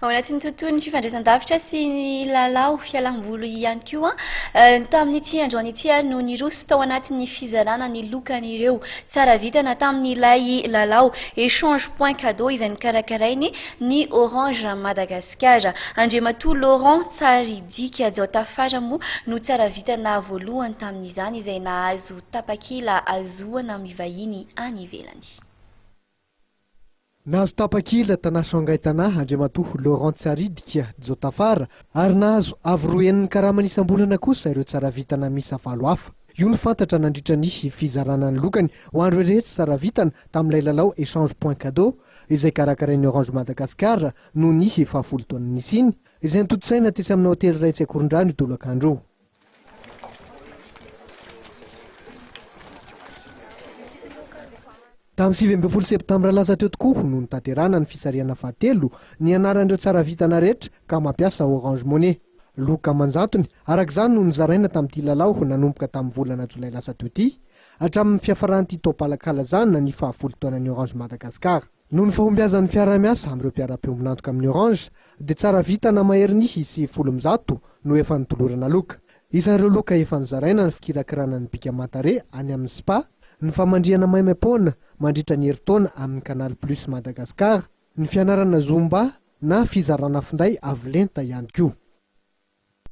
Ao anatin'ny tontolon'ny fifandraisan-davitra sy ny lalao fialamboly ihany koa tamin'ity androany ity no niroso tao anatin'ny fizarana ny lokan'ireo tsara vitana tamin'ilay lalao échange point cadeau izay nikarakarainy ny Orange Madagascar. Andriamatoa Laurent Tsaridika Jaotafara moa no tsara vitana voalohany tamin'izany izay nahazo tapakila azoana mivahiny any ivelany. Nahazo tapakila tanasongay tanaha Andriamatoa Laurent Tsaridika Jaotafara ary nahazo avoroen'ny karamany isam-bolana kosa ireo tsara vitana misa valo hafa. Io ny fantatra nandritra ny fizarana ny lokany ho andro rehetra tsara vitana tamin'ilay lalao échange point cadeau izay karakarain'ny Orange Madagascar no ny fahafolo taona nisiny izay nitotsaina tesy amin'ny hotely iray tsy Akorondrano idolakandro. Tamin'ny 7 septambra lasa teo tokoa no nitaterana ny fisariana fahatelo ny anaran'ireo tsara vitana rehetra ka mampiasa Orange Money. Loka manjatony arak'izany no nizaraina tamin'ity lalao nanomboka tamin'ny volana jolay lasa teo ity hatramin'ny fiafaran'ity taopalakalazana ny fahafolo taonan'ny Orange Madagascar. Noho ny fahombiazan'ny fiara-miasa amin'ireo mpiara-piombonantoka amin'ny Orange dia tsara vitana mahery sy 10 no efa nitolorana loka. Isan'ireo loka efa nizaraina ny fikirakirana ny bika matare any amin'ny Spa, ny famandriana maimapona mandritra ny herintaona amin'ny Canal Plus Madagascar, ny fianarana Zumba na fizarana finday avo lenta ihany koa.